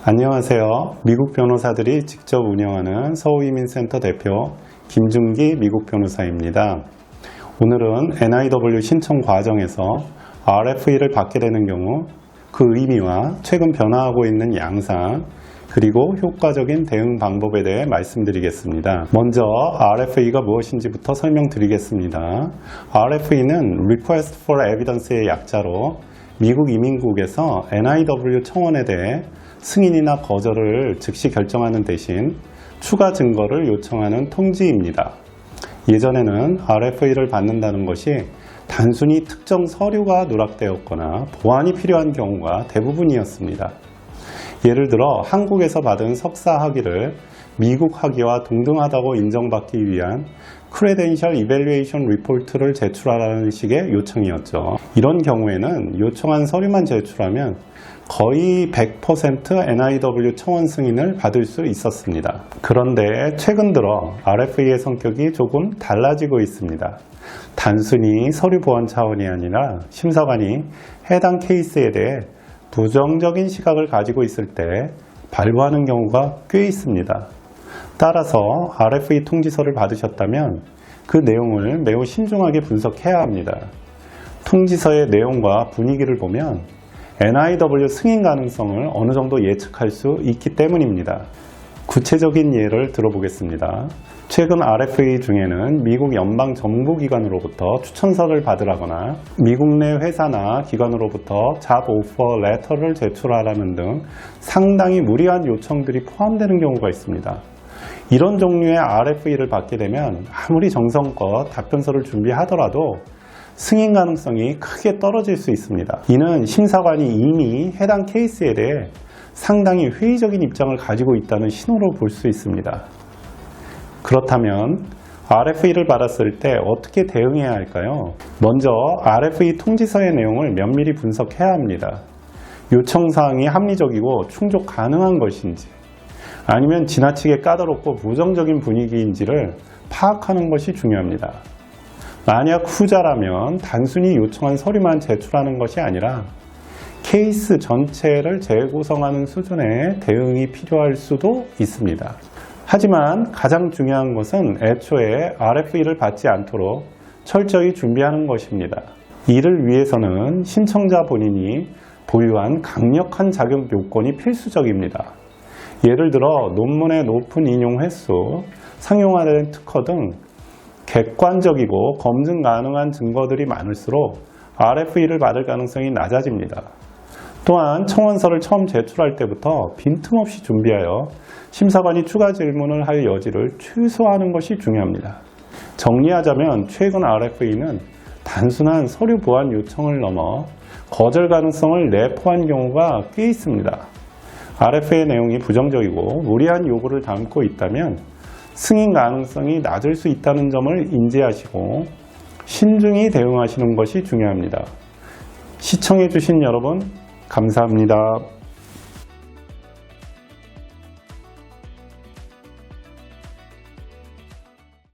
안녕하세요. 미국 변호사들이 직접 운영하는 서울이민센터 대표 김준기 미국 변호사입니다. 오늘은 NIW 신청 과정에서 RFE를 받게 되는 경우 그 의미와 최근 변화하고 있는 양상 그리고 효과적인 대응 방법에 대해 말씀드리겠습니다. 먼저 RFE가 무엇인지부터 설명드리겠습니다. RFE는 Request for Evidence의 약자로 미국 이민국에서 NIW 청원에 대해 승인이나 거절을 즉시 결정하는 대신 추가 증거를 요청하는 통지입니다. 예전에는 RFE를 받는다는 것이 단순히 특정 서류가 누락되었거나 보완이 필요한 경우가 대부분이었습니다. 예를 들어 한국에서 받은 석사 학위를 미국 학위와 동등하다고 인정받기 위한 Credential Evaluation Report를 제출하라는 식의 요청이었죠. 이런 경우에는 요청한 서류만 제출하면 거의 100% NIW 청원 승인을 받을 수 있었습니다. 그런데 최근 들어 RFE의 성격이 조금 달라지고 있습니다. 단순히 서류 보완 차원이 아니라 심사관이 해당 케이스에 대해 부정적인 시각을 가지고 있을 때 발부하는 경우가 꽤 있습니다. 따라서 RFE 통지서를 받으셨다면 그 내용을 매우 신중하게 분석해야 합니다. 통지서의 내용과 분위기를 보면 NIW 승인 가능성을 어느 정도 예측할 수 있기 때문입니다. 구체적인 예를 들어보겠습니다. 최근 RFE 중에는 미국 연방정부기관으로부터 추천서를 받으라거나 미국 내 회사나 기관으로부터 Job Offer Letter를 제출하라는 등 상당히 무리한 요청들이 포함되는 경우가 있습니다. 이런 종류의 RFE를 받게 되면 아무리 정성껏 답변서를 준비하더라도 승인 가능성이 크게 떨어질 수 있습니다. 이는 심사관이 이미 해당 케이스에 대해 상당히 회의적인 입장을 가지고 있다는 신호로 볼 수 있습니다. 그렇다면 RFE를 받았을 때 어떻게 대응해야 할까요? 먼저 RFE 통지서의 내용을 면밀히 분석해야 합니다. 요청사항이 합리적이고 충족 가능한 것인지 아니면 지나치게 까다롭고 부정적인 분위기인지를 파악하는 것이 중요합니다. 만약 후자라면 단순히 요청한 서류만 제출하는 것이 아니라 케이스 전체를 재구성하는 수준의 대응이 필요할 수도 있습니다. 하지만 가장 중요한 것은 애초에 RFE를 받지 않도록 철저히 준비하는 것입니다. 이를 위해서는 신청자 본인이 보유한 강력한 자격 요건이 필수적입니다. 예를 들어 논문의 높은 인용 횟수, 상용화된 특허 등 객관적이고 검증 가능한 증거들이 많을수록 RFE를 받을 가능성이 낮아집니다. 또한 청원서를 처음 제출할 때부터 빈틈없이 준비하여 심사관이 추가 질문을 할 여지를 최소화하는 것이 중요합니다. 정리하자면 최근 RFE는 단순한 서류 보완 요청을 넘어 거절 가능성을 내포한 경우가 꽤 있습니다. RFE의 내용이 부정적이고 무리한 요구를 담고 있다면 승인 가능성이 낮을 수 있다는 점을 인지하시고 신중히 대응하시는 것이 중요합니다. 시청해주신 여러분 감사합니다.